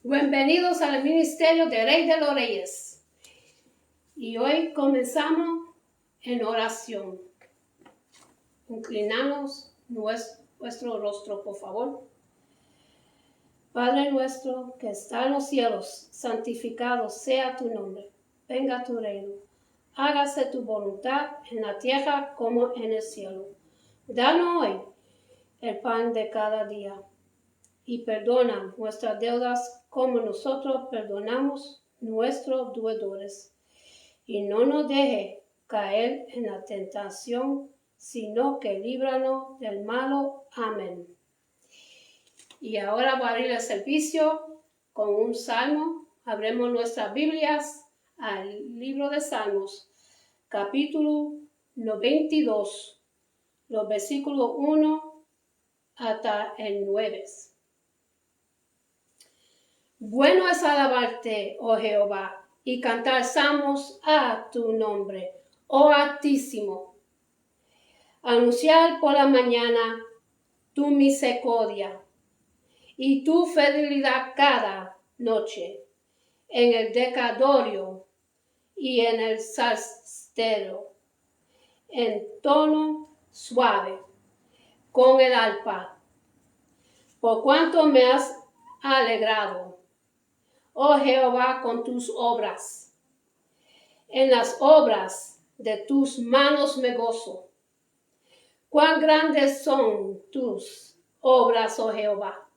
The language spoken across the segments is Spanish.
Bienvenidos al Ministerio de Rey de los Reyes. Y hoy comenzamos en oración. Inclinamos nuestro rostro, por favor. Padre nuestro que está en los cielos, santificado sea tu nombre. Venga tu reino. Hágase tu voluntad en la tierra como en el cielo. Danos hoy el pan de cada día. Y perdona nuestras deudas como nosotros perdonamos nuestros deudores. Y no nos deje caer en la tentación, sino que líbranos del malo. Amén. Y ahora voy a abrir el servicio con un salmo. Abremos nuestras Biblias al libro de Salmos, capítulo 92, los versículos 1 hasta el 9. Bueno es alabarte, oh Jehová, y cantar salmos a tu nombre, oh Altísimo. Anunciar por la mañana tu misericordia y tu fidelidad cada noche, en el decadorio y en el salterio, en tono suave, con el arpa. Por cuanto me has alegrado, oh Jehová, con tus obras. En las obras de tus manos me gozo. Cuán grandes son tus obras, oh Jehová.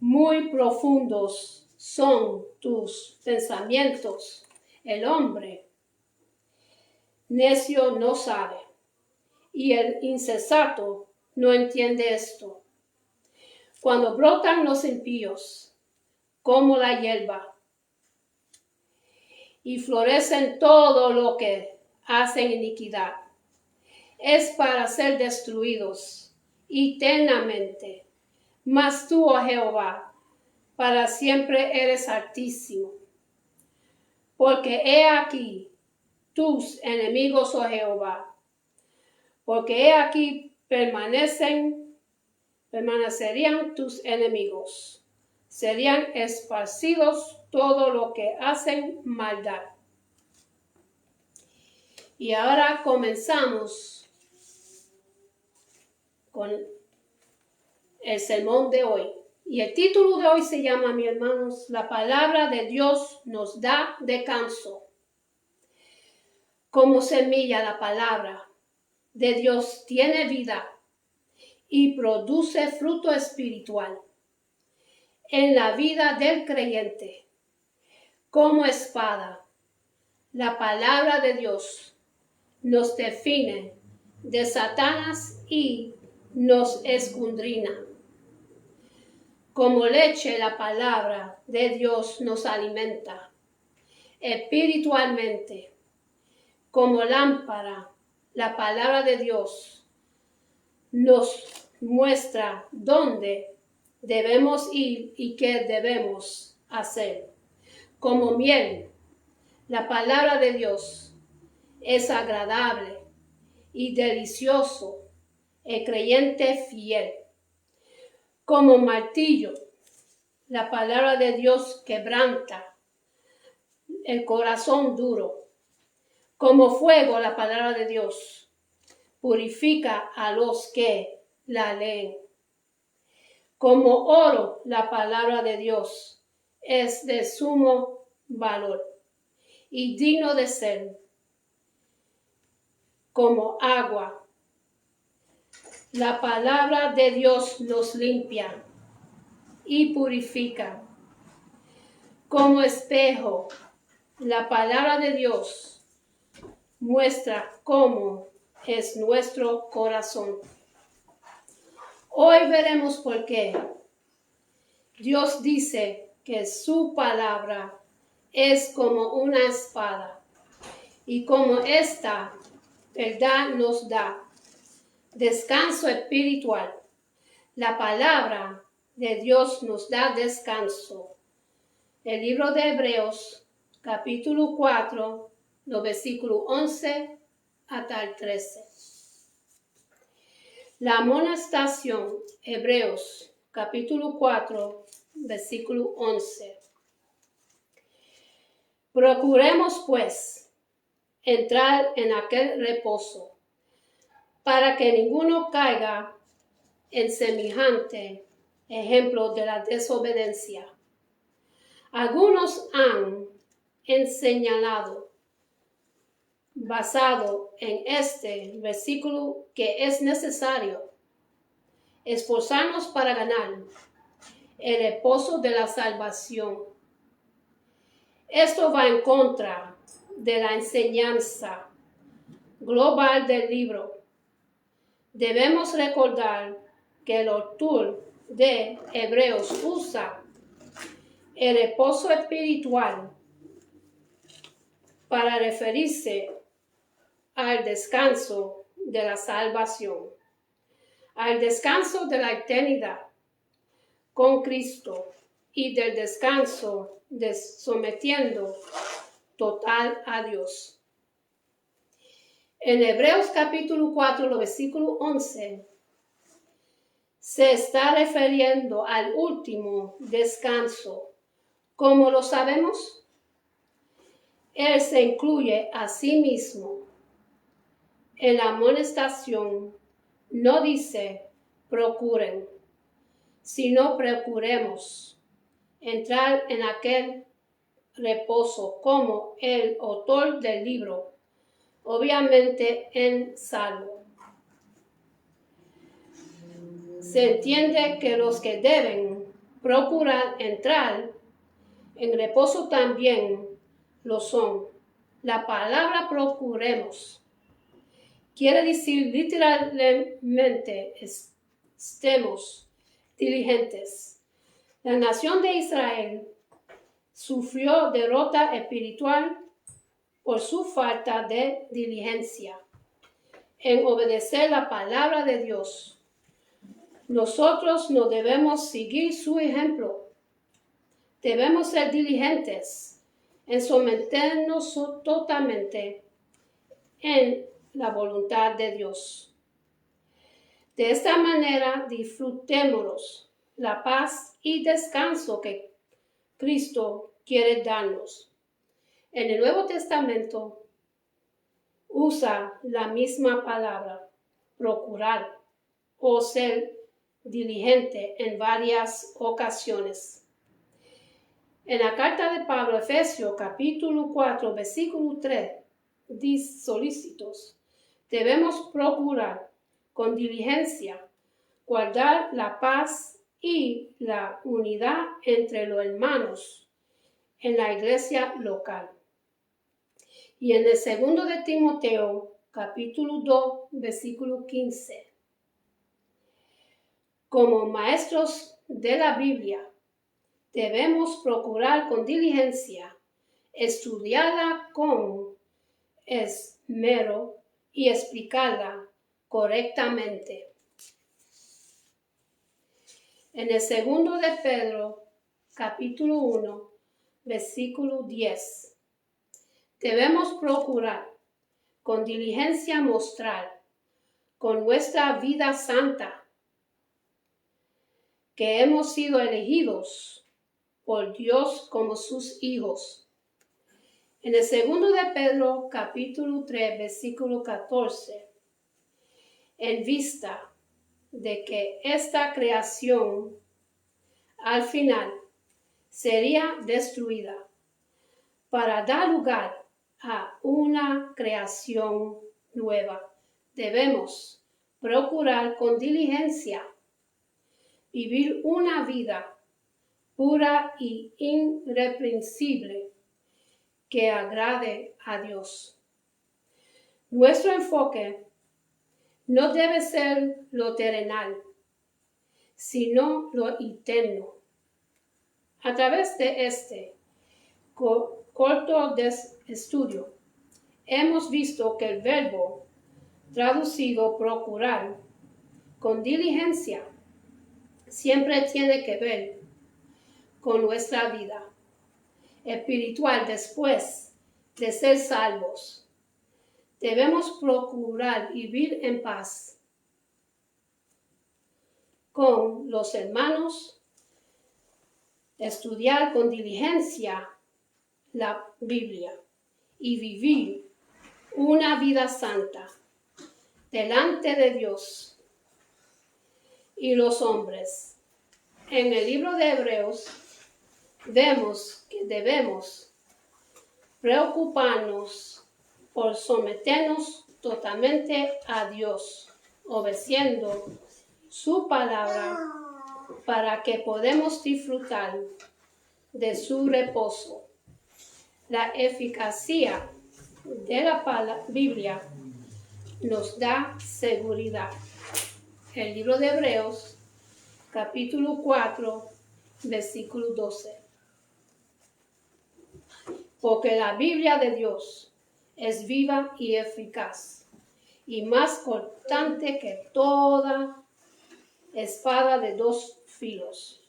Muy profundos son tus pensamientos. El hombre necio no sabe, y el insensato no entiende esto. Cuando brotan los impíos, como la hierba, y florecen todo lo que hacen iniquidad, es para ser destruidos eternamente. Mas tú, oh Jehová, para siempre eres altísimo. Porque he aquí tus enemigos, oh Jehová, porque he aquí permanecerían tus enemigos. Serían esparcidos todo lo que hacen maldad. Y ahora comenzamos con el sermón de hoy. Y el título de hoy se llama, mis hermanos, la palabra de Dios nos da descanso. Como semilla, la palabra de Dios tiene vida y produce fruto espiritual en la vida del creyente. Como espada, la palabra de Dios nos define de Satanás y nos escudriña. Como leche, la palabra de Dios nos alimenta espiritualmente. Como lámpara, la palabra de Dios nos muestra dónde debemos ir y qué debemos hacer. Como miel, la palabra de Dios es agradable y delicioso el creyente fiel. Como martillo, la palabra de Dios quebranta el corazón duro. Como fuego, la palabra de Dios purifica a los que la leen. Como oro, la palabra de Dios es de sumo valor y digno de ser. Como agua, la palabra de Dios nos limpia y purifica. Como espejo, la palabra de Dios muestra cómo es nuestro corazón. Hoy veremos por qué Dios dice que su palabra es como una espada y como esta verdad nos da descanso espiritual. La palabra de Dios nos da descanso. El libro de Hebreos, capítulo 4, los versículos 11 hasta el 13. La amonestación, Hebreos, capítulo 4, versículo 11. Procuremos, pues, entrar en aquel reposo, para que ninguno caiga en semejante ejemplo de la desobediencia. Algunos han enseñado, basado en este versículo, que es necesario esforzarnos para ganar el reposo de la salvación. Esto va en contra de la enseñanza global del libro. Debemos recordar que el autor de Hebreos usa el reposo espiritual para referirse al descanso de la salvación, al descanso de la eternidad con Cristo y del descanso de sometiendo total a Dios. En Hebreos capítulo 4, versículo 11, se está refiriendo al último descanso. ¿Cómo lo sabemos? Él se incluye a sí mismo. En la amonestación no dice procuren, sino procuremos entrar en aquel reposo como el autor del libro, obviamente en salvo. Se entiende que los que deben procurar entrar en reposo también lo son. La palabra procuremos quiere decir literalmente estemos diligentes. La nación de Israel sufrió derrota espiritual por su falta de diligencia en obedecer la palabra de Dios. Nosotros no debemos seguir su ejemplo. Debemos ser diligentes en someternos totalmente en la voluntad de Dios. De esta manera disfrutemos la paz y descanso que Cristo quiere darnos. En el Nuevo Testamento usa la misma palabra, procurar o ser diligente en varias ocasiones. En la carta de Pablo a Efesios capítulo 4 versículo 3 dice solícitos, debemos procurar con diligencia guardar la paz y la unidad entre los hermanos en la iglesia local. Y en el segundo de Timoteo capítulo 2 versículo 15, como maestros de la Biblia, debemos procurar con diligencia estudiarla con esmero y explicarla correctamente. En el segundo de Pedro, capítulo 1, versículo 10, debemos procurar con diligencia mostrar con nuestra vida santa que hemos sido elegidos por Dios como sus hijos. En el segundo de Pedro, capítulo 3, versículo 14, en vista de que esta creación al final sería destruida para dar lugar a una creación nueva, debemos procurar con diligencia vivir una vida pura y irreprensible que agrade a Dios. Nuestro enfoque no debe ser lo terrenal, sino lo eterno. A través de este corto estudio, hemos visto que el verbo traducido procurar con diligencia siempre tiene que ver con nuestra vida espiritual después de ser salvos. Debemos procurar vivir en paz con los hermanos estudiar con diligencia la Biblia y vivir una vida santa delante de Dios y los hombres. En el libro de Hebreos vemos que debemos preocuparnos por someternos totalmente a Dios, obedeciendo su palabra para que podamos disfrutar de su reposo. La eficacia de la Biblia nos da seguridad. El libro de Hebreos, capítulo 4, versículo 12. Porque la Biblia de Dios es viva y eficaz, y más cortante que toda espada de dos filos,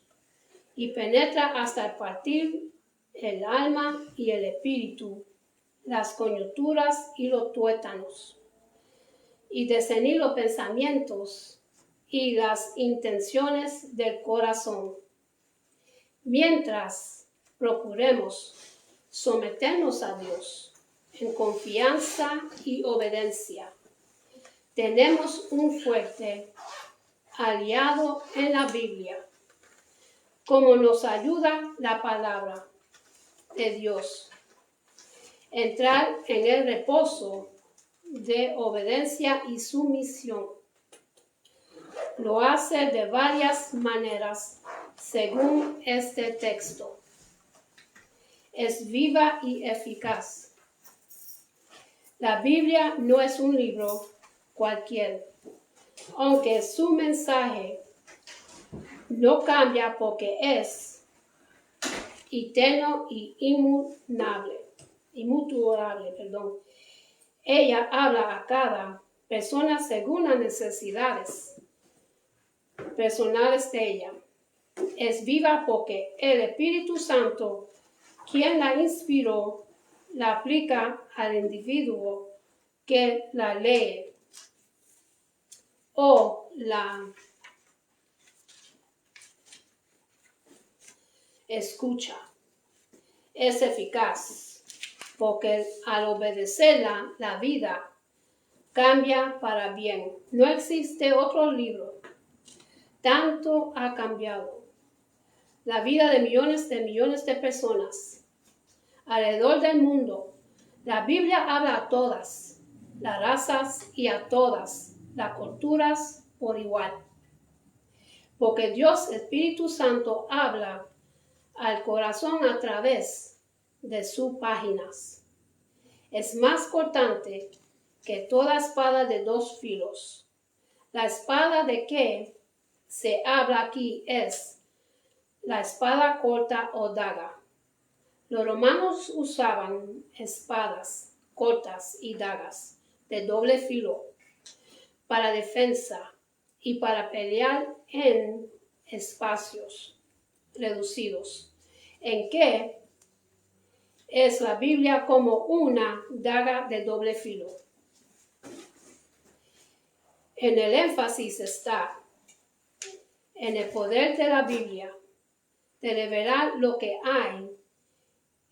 y penetra hasta partir el alma y el espíritu, las coyunturas y los tuétanos, y discernir los pensamientos y las intenciones del corazón. Mientras procuremos someternos a Dios en confianza y obediencia, tenemos un fuerte aliado en la Biblia, como nos ayuda la palabra de Dios. Entrar en el reposo de obediencia y sumisión. Lo hace de varias maneras según este texto. Es viva y eficaz. La Biblia no es un libro cualquiera, aunque su mensaje no cambia porque es eterno y inmutable. Ella habla a cada persona según las necesidades personales de ella. Es viva porque el Espíritu Santo, quien la inspiró, la aplica al individuo que la lee o la escucha. Es eficaz porque al obedecerla, la vida cambia para bien. No existe otro libro. Tanto ha cambiado la vida de millones de personas alrededor del mundo. La Biblia habla a todas las razas y a todas las culturas por igual. Porque Dios, Espíritu Santo, habla al corazón a través de sus páginas. Es más cortante que toda espada de dos filos. La espada de que se habla aquí es la espada corta o daga. Los romanos usaban espadas cortas y dagas de doble filo para defensa y para pelear en espacios reducidos, en que es la Biblia como una daga de doble filo. En el énfasis está en el poder de la Biblia de revelar lo que hay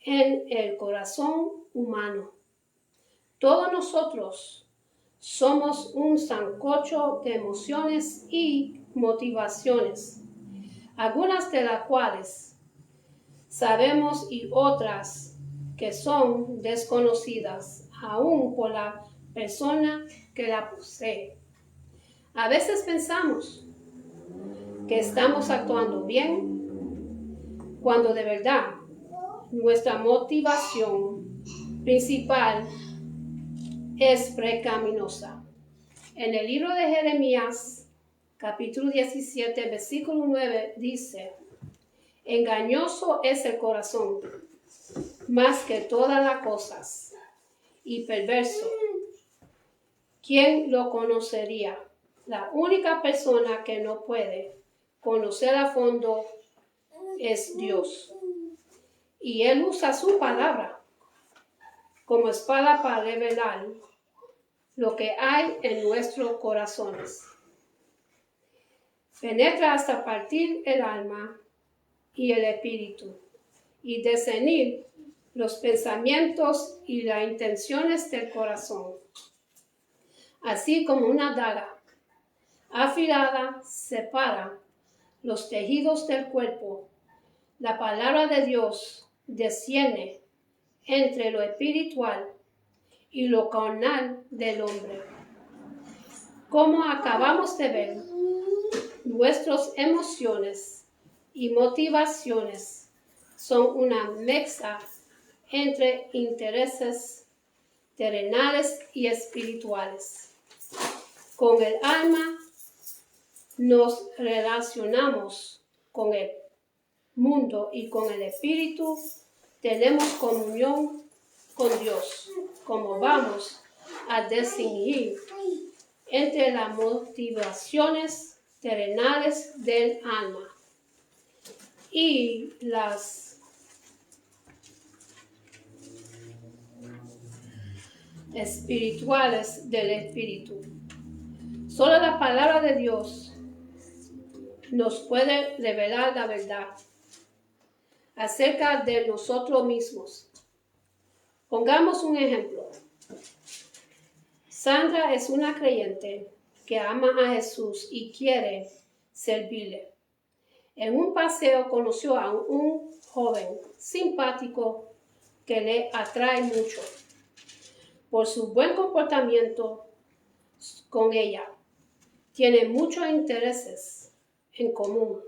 en el corazón humano. Todos nosotros somos un sancocho de emociones y motivaciones, algunas de las cuales sabemos y otras que son desconocidas aún por la persona que la posee. A veces pensamos que estamos actuando bien, cuando de verdad nuestra motivación principal es pecaminosa. En el libro de Jeremías, capítulo 17, versículo 9, dice: engañoso es el corazón, más que todas las cosas, y perverso. ¿Quién lo conocería? La única persona que no puede conocer a fondo es Dios. Y Él usa su palabra como espada para revelar lo que hay en nuestros corazones. Penetra hasta partir el alma y el espíritu, y discernir los pensamientos y las intenciones del corazón. Así como una daga afilada separa los tejidos del cuerpo, la palabra de Dios discierne entre lo espiritual y lo carnal del hombre. Como acabamos de ver, nuestras emociones y motivaciones son una mezcla entre intereses terrenales y espirituales. Con el alma nos relacionamos con el mundo y con el espíritu tenemos comunión con Dios. Como vamos a distinguir entre las motivaciones terrenales del alma y las espirituales del espíritu. Solo la palabra de Dios nos puede revelar la verdad acerca de nosotros mismos. Pongamos un ejemplo. Sandra es una creyente que ama a Jesús y quiere servirle. En un paseo conoció a un joven simpático que le atrae mucho por su buen comportamiento con ella. Tiene muchos intereses en común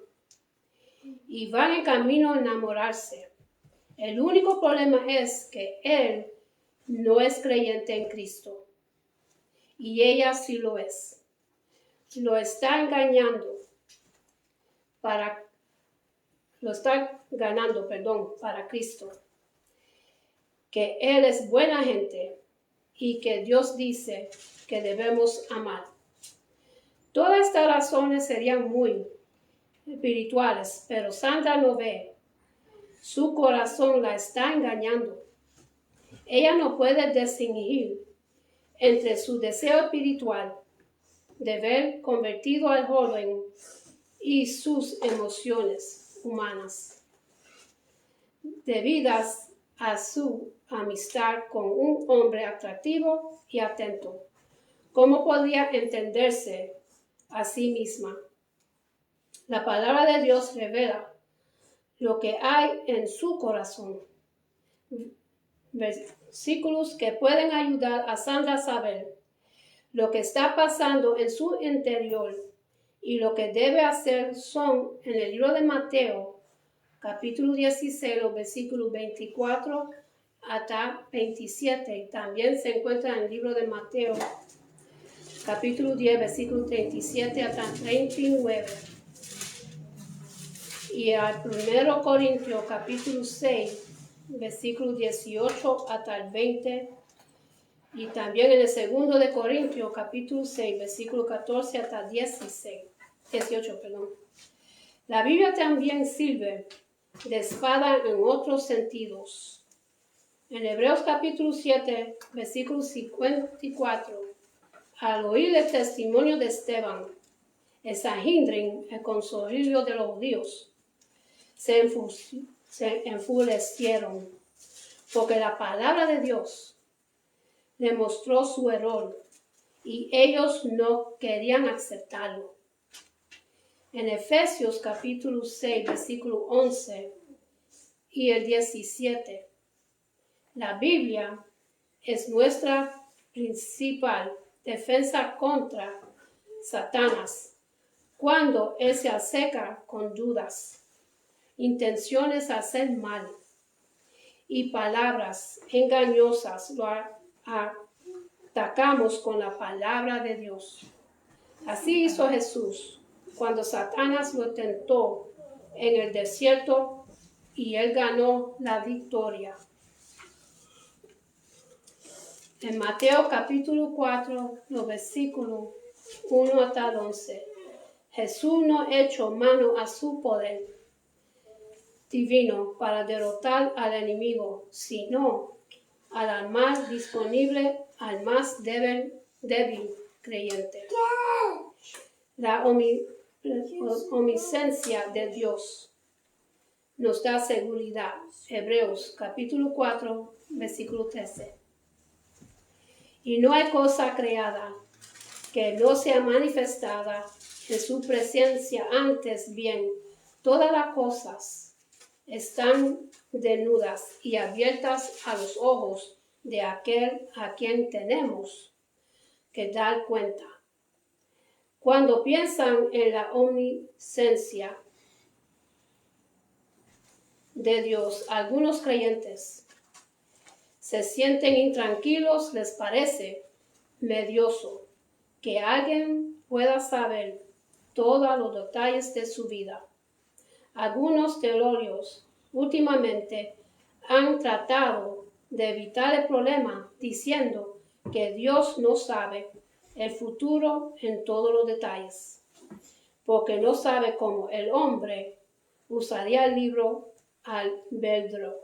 y van en camino a enamorarse. El único problema es que él no es creyente en Cristo y ella sí lo es. Lo está ganando para Cristo, que Él es buena gente y que Dios dice que debemos amar. Todas estas razones serían muy espirituales, pero Sandra no ve. Su corazón la está engañando. Ella no puede distinguir entre su deseo espiritual de ver convertido al joven y sus emociones humanas debidas a su amistad con un hombre atractivo y atento. ¿Cómo podría entenderse a sí misma? La palabra de Dios revela lo que hay en su corazón. Versículos que pueden ayudar a Sandra a saber lo que está pasando en su interior y lo que debe hacer son en el libro de Mateo, capítulo 16, los versículos 24 hasta 27. También se encuentra en el libro de Mateo, capítulo 10, versículo 37 hasta 39. Y al 1 Corintios, capítulo 6, versículo 18 hasta el 20. Y también en el 2 de Corintios, capítulo 6, versículo 14 hasta 18. La Biblia también sirve de espada en otros sentidos. En Hebreos capítulo 7, versículo 54, al oír el testimonio de Esteban, el Sanhedrin, el concilio de los judíos, se enfurecieron, porque la palabra de Dios le mostró su error y ellos no querían aceptarlo. En Efesios capítulo 6, versículo 11 y el 17, la Biblia es nuestra principal defensa contra Satanás cuando él se acerca con dudas, intenciones a hacer mal y palabras engañosas. Lo atacamos con la palabra de Dios. Así hizo Jesús cuando Satanás lo tentó en el desierto y él ganó la victoria. En Mateo capítulo 4, los versículos 1 hasta el 11, Jesús no echó mano a su poder divino para derrotar al enemigo, sino al arma disponible al más débil creyente. La omnisciencia de Dios nos da seguridad. Hebreos capítulo 4, versículo 13. Y no hay cosa creada que no sea manifestada en su presencia, antes bien, todas las cosas están desnudas y abiertas a los ojos de aquel a quien tenemos que dar cuenta. Cuando piensan en la omnisciencia de Dios, algunos creyentes se sienten intranquilos, les parece medioso que alguien pueda saber todos los detalles de su vida. Algunos teólogos últimamente han tratado de evitar el problema diciendo que Dios no sabe el futuro en todos los detalles, porque no sabe cómo el hombre usaría el libre albedrío.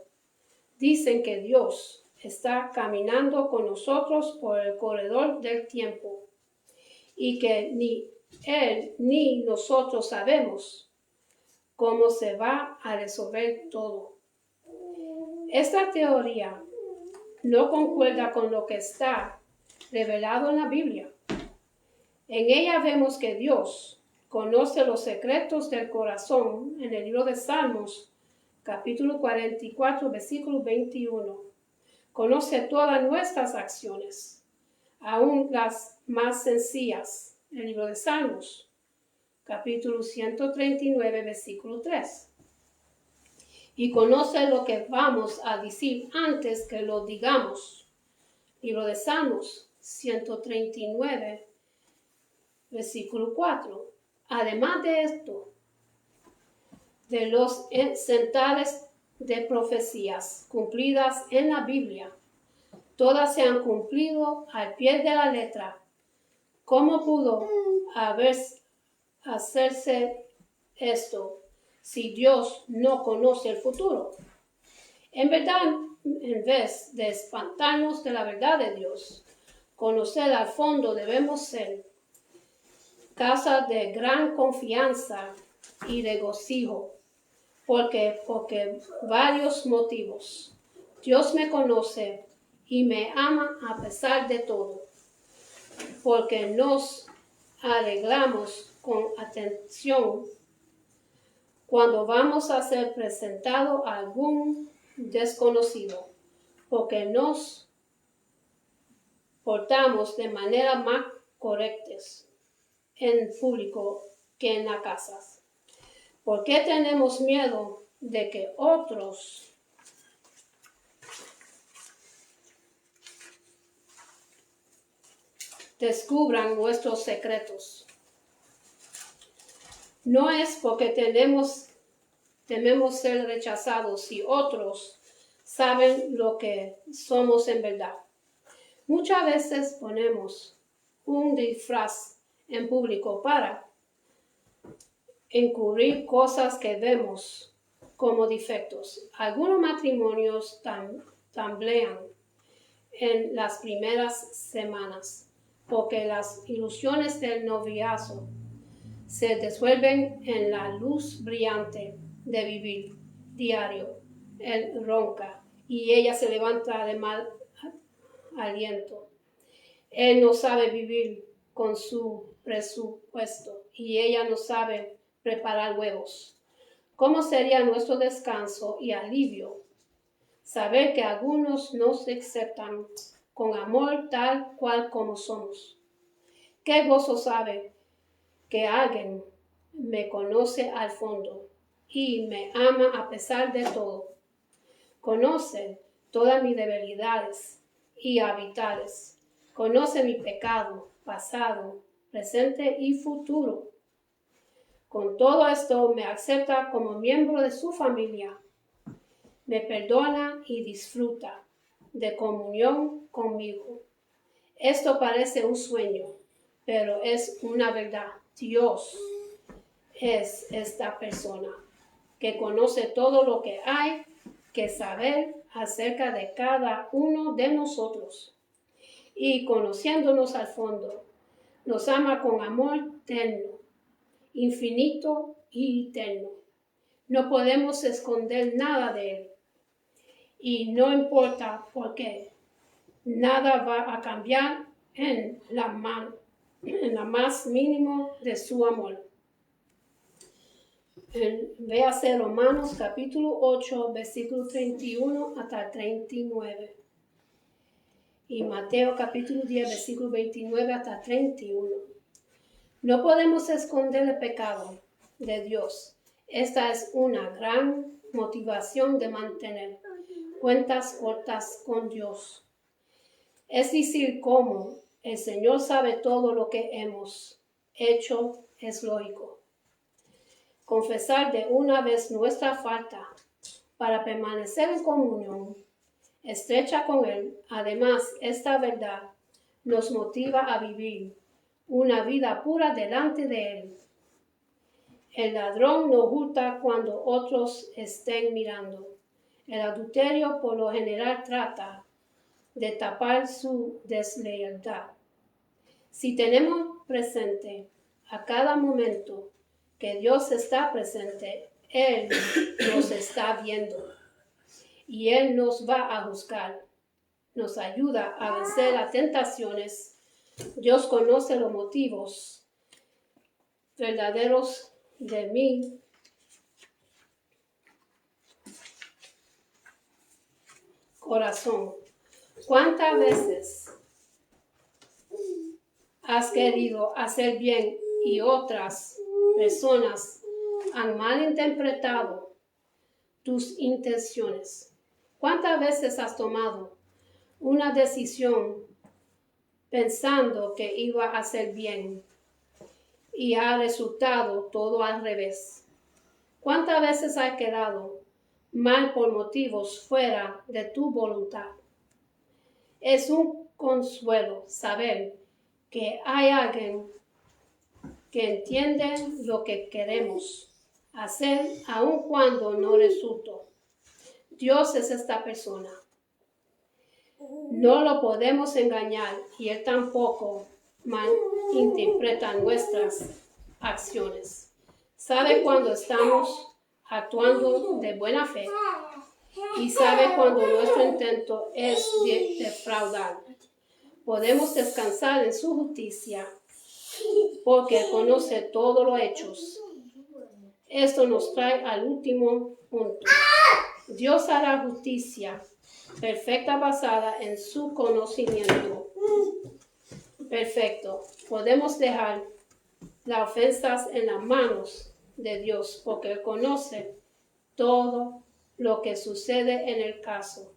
Dicen que Dios está caminando con nosotros por el corredor del tiempo y que ni Él ni nosotros sabemos cómo se va a resolver todo. Esta teoría no concuerda con lo que está revelado en la Biblia. En ella vemos que Dios conoce los secretos del corazón en el libro de Salmos, capítulo 44, versículo 21. Conoce todas nuestras acciones, aún las más sencillas. El libro de Salmos, capítulo 139, versículo 3. Y conoce lo que vamos a decir antes que lo digamos. Libro de Salmos, 139, versículo 4. Además de esto, de los centenares de profecías cumplidas en la Biblia, todas se han cumplido al pie de la letra. ¿Cómo pudo hacerse esto si Dios no conoce el futuro? En verdad, en vez de espantarnos de la verdad de Dios, conocer al fondo debemos ser casa de gran confianza y regocijo, porque varios motivos. Dios me conoce y me ama a pesar de todo, porque nos alegramos con atención cuando vamos a ser presentados a algún desconocido, porque nos portamos de manera más correcta en público que en las casas. ¿Por qué tenemos miedo de que otros descubran nuestros secretos? No es porque tememos ser rechazados si otros saben lo que somos en verdad. Muchas veces ponemos un disfraz en público para encubrir cosas que vemos como defectos. Algunos matrimonios tambalean en las primeras semanas porque las ilusiones del noviazgo se disuelven en la luz brillante de vivir diario. Él ronca y ella se levanta de mal aliento. Él no sabe vivir con su presupuesto y ella no sabe preparar huevos. ¿Cómo sería nuestro descanso y alivio saber que algunos nos aceptan con amor tal cual como somos? Qué gozo sabe que alguien me conoce al fondo y me ama a pesar de todo. Conoce todas mis debilidades y habilidades. Conoce mi pecado, pasado, presente y futuro. Con todo esto me acepta como miembro de su familia. Me perdona y disfruta de comunión conmigo. Esto parece un sueño, pero es una verdad. Dios es esta persona que conoce todo lo que hay que saber acerca de cada uno de nosotros. Y conociéndonos al fondo, nos ama con amor eterno, infinito y eterno. No podemos esconder nada de Él. Y no importa por qué, nada va a cambiar en la más mínimo de su amor. Véase Romanos capítulo 8, versículo 31 hasta 39. Y Mateo capítulo 10, versículo 29 hasta 31. No podemos esconder el pecado de Dios. Esta es una gran motivación de mantener cuentas cortas con Dios. Es decir, como el Señor sabe todo lo que hemos hecho, es lógico confesar de una vez nuestra falta para permanecer en comunión estrecha con Él. Además, esta verdad nos motiva a vivir una vida pura delante de Él. El ladrón no hurta cuando otros estén mirando. El adulterio por lo general trata de tapar su deslealtad. Si tenemos presente a cada momento que Dios está presente, Él nos está viendo y Él nos va a juzgar. Nos ayuda a vencer las tentaciones. Dios conoce los motivos verdaderos de mi corazón. ¿Cuántas veces has querido hacer bien y otras personas han malinterpretado tus intenciones? ¿Cuántas veces has tomado una decisión pensando que iba a hacer bien y ha resultado todo al revés? ¿Cuántas veces has quedado mal por motivos fuera de tu voluntad? Es un consuelo saber que hay alguien que entiende lo que queremos hacer aun cuando no resultó. Dios es esta persona. No lo podemos engañar y Él tampoco malinterpreta nuestras acciones. Sabe cuando estamos actuando de buena fe y sabe cuando nuestro intento es defraudar. Podemos descansar en su justicia porque conoce todos los hechos. Esto nos trae al último punto. Dios hará justicia perfecta basada en su conocimiento perfecto. Podemos dejar las ofensas en las manos de Dios porque Él conoce todo lo que sucede en el caso.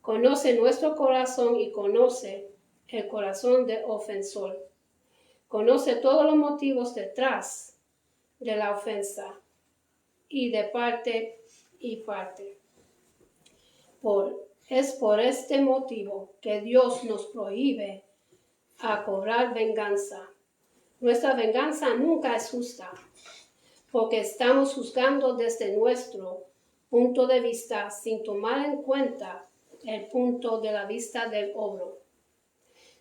Conoce nuestro corazón y conoce el corazón del ofensor. Conoce todos los motivos detrás de la ofensa y de parte y parte. Es por este motivo que Dios nos prohíbe a cobrar venganza. Nuestra venganza nunca es justa, porque estamos juzgando desde nuestro punto de vista sin tomar en cuenta el punto de la vista del otro.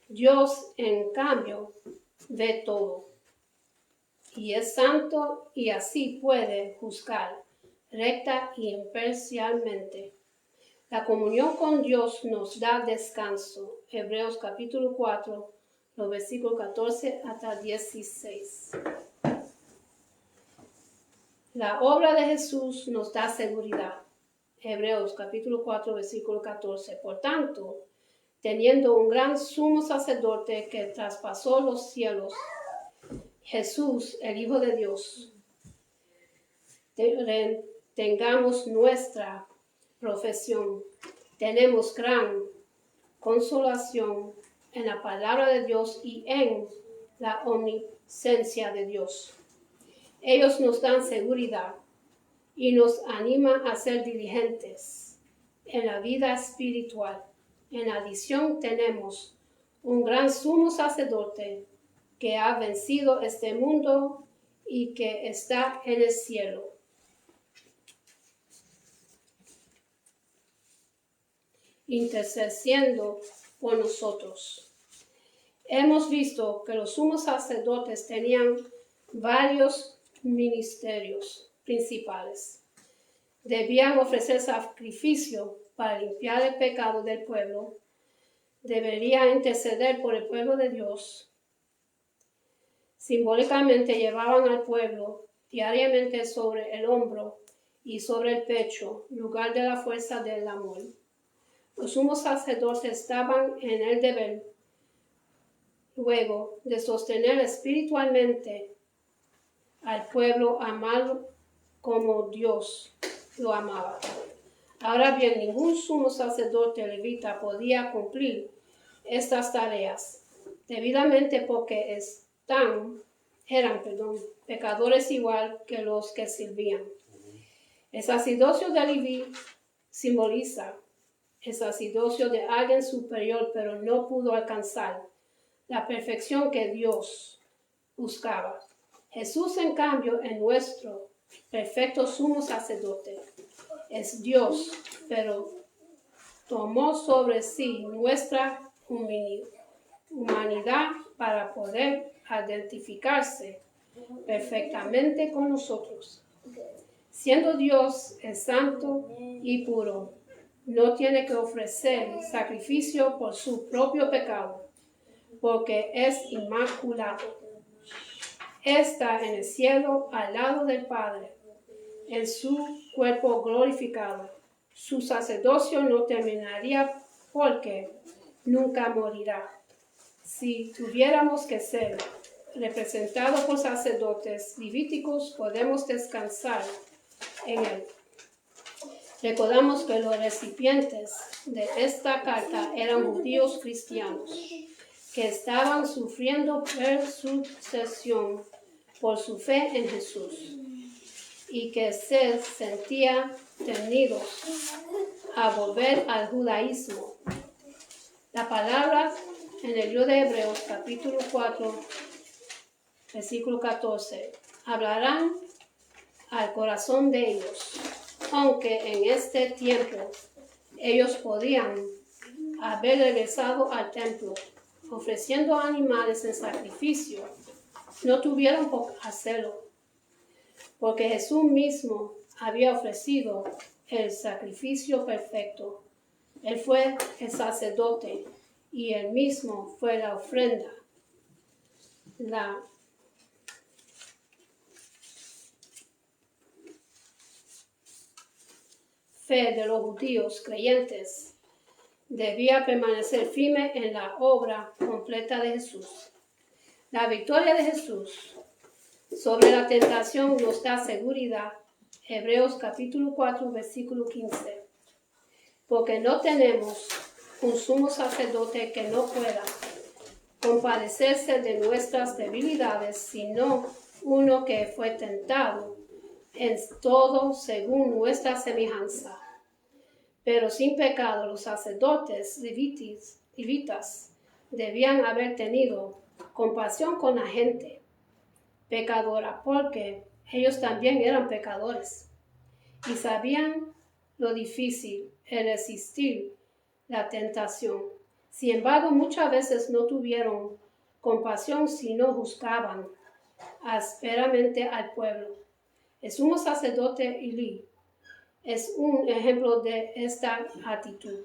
Dios, en cambio, ve todo y es santo y así puede juzgar recta y imparcialmente. La comunión con Dios nos da descanso. Hebreos capítulo 4, los versículos 14 hasta 16. La obra de Jesús nos da seguridad. Hebreos capítulo 4, versículo 14. Por tanto, teniendo un gran sumo sacerdote que traspasó los cielos, Jesús, el Hijo de Dios, tengamos nuestra profesión. Tenemos gran consolación en la palabra de Dios y en la omnisciencia de Dios. Ellos nos dan seguridad y nos animan a ser diligentes en la vida espiritual. En adición, tenemos un gran sumo sacerdote que ha vencido este mundo y que está en el cielo. Intercediendo por nosotros. Hemos visto que los sumos sacerdotes tenían varios ministerios. principales. Debían ofrecer sacrificio para limpiar el pecado del pueblo. Debería interceder por el pueblo de Dios. Simbólicamente llevaban al pueblo diariamente sobre el hombro y sobre el pecho, lugar de la fuerza del amor. Los sumos sacerdotes estaban en el deber, luego, de sostener espiritualmente al pueblo, amarlo como Dios lo amaba. Ahora bien, ningún sumo sacerdote levita podía cumplir estas tareas debidamente porque eran pecadores igual que los que sirvían. El sacerdocio de Leví simboliza el sacerdocio de alguien superior, pero no pudo alcanzar la perfección que Dios buscaba. Jesús, en cambio, es nuestro perfecto sumo sacerdote. Es Dios, pero tomó sobre sí nuestra humanidad para poder identificarse perfectamente con nosotros. Siendo Dios es santo y puro, no tiene que ofrecer sacrificio por su propio pecado, porque es inmaculado. Está en el cielo al lado del Padre, en su cuerpo glorificado. Su sacerdocio no terminaría porque nunca morirá. Si tuviéramos que ser representados por sacerdotes levíticos, podemos descansar en él. Recordamos que los recipientes de esta carta eran judíos cristianos que estaban sufriendo persecución por su fe en Jesús y que se sentían tenidos a volver al judaísmo. La palabra en el libro de Hebreos, capítulo 4, versículo 14, hablarán al corazón de ellos, aunque en este tiempo ellos podían haber regresado al templo, ofreciendo animales en sacrificio, no tuvieron por hacerlo, porque Jesús mismo había ofrecido el sacrificio perfecto. Él fue el sacerdote y él mismo fue la ofrenda. La fe de los judíos creyentes debía permanecer firme en la obra completa de Jesús. La victoria de Jesús sobre la tentación nos da seguridad. Hebreos capítulo 4, versículo 15. Porque no tenemos un sumo sacerdote que no pueda compadecerse de nuestras debilidades, sino uno que fue tentado en todo según nuestra semejanza, pero sin pecado. Los sacerdotes levitas debían haber tenido compasión con la gente pecadora, porque ellos también eran pecadores y sabían lo difícil es resistir la tentación. Sin embargo, muchas veces no tuvieron compasión, sino juzgaban ásperamente al pueblo. El sumo sacerdote Elí es un ejemplo de esta actitud.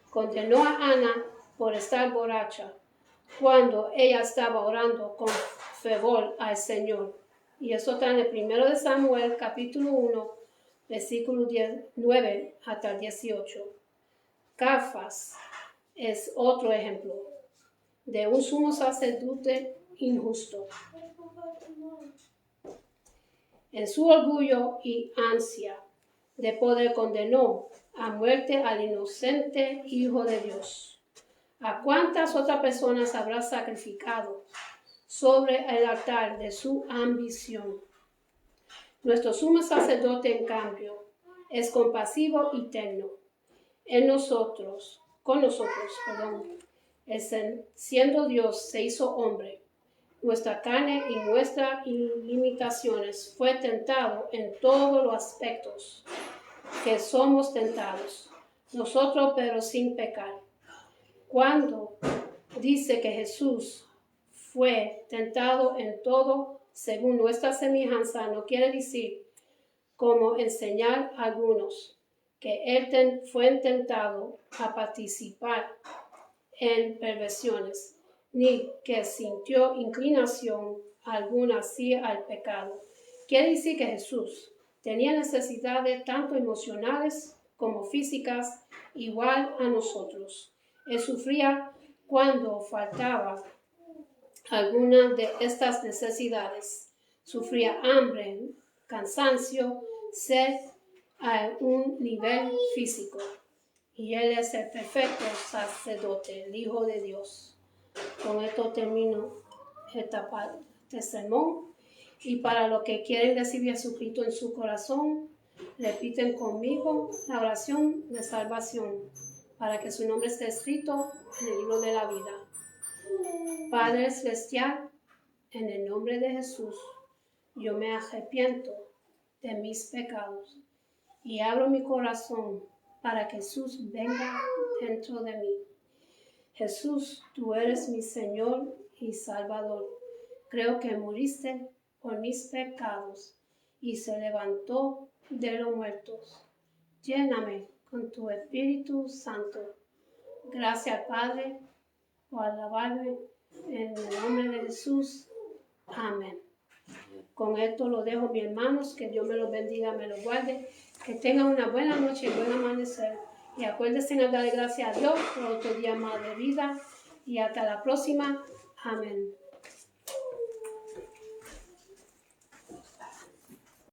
Condenó a Ana por estar borracha cuando ella estaba orando con fervor al Señor. Y eso está en el 1 de Samuel, capítulo 1, versículo 9 hasta el 18. Caifás es otro ejemplo de un sumo sacerdote injusto. En su orgullo y ansia de poder condenó a muerte al inocente Hijo de Dios. ¿A cuántas otras personas habrá sacrificado sobre el altar de su ambición? Nuestro sumo sacerdote, en cambio, es compasivo y tierno. Con nosotros, siendo Dios, se hizo hombre. Nuestra carne y nuestras limitaciones fue tentado en todos los aspectos que somos tentados, nosotros pero sin pecar. Cuando dice que Jesús fue tentado en todo según nuestra semejanza, no quiere decir como enseñar a algunos que él fue tentado a participar en perversiones, ni que sintió inclinación alguna hacia el pecado. Quiere decir que Jesús tenía necesidades tanto emocionales como físicas, igual a nosotros. Él sufría cuando faltaba alguna de estas necesidades. Sufría hambre, cansancio, sed a un nivel físico. Y Él es el perfecto sacerdote, el Hijo de Dios. Con esto termino esta parte de sermón. Y para los que quieren recibir a Jesucristo en su corazón, repiten conmigo la oración de salvación, para que su nombre esté escrito en el libro de la vida. Padre Celestial, en el nombre de Jesús, yo me arrepiento de mis pecados y abro mi corazón para que Jesús venga dentro de mí. Jesús, tú eres mi Señor y Salvador. Creo que moriste por mis pecados y se levantó de los muertos. Lléname con tu Espíritu Santo. Gracias, Padre, por alabarme en el nombre de Jesús. Amén. Con esto lo dejo, mis hermanos. Que Dios me los bendiga, me los guarde. Que tengan una buena noche y buen amanecer. Y acuérdense de darle gracias a Dios por otro día más de vida. Y hasta la próxima. Amén.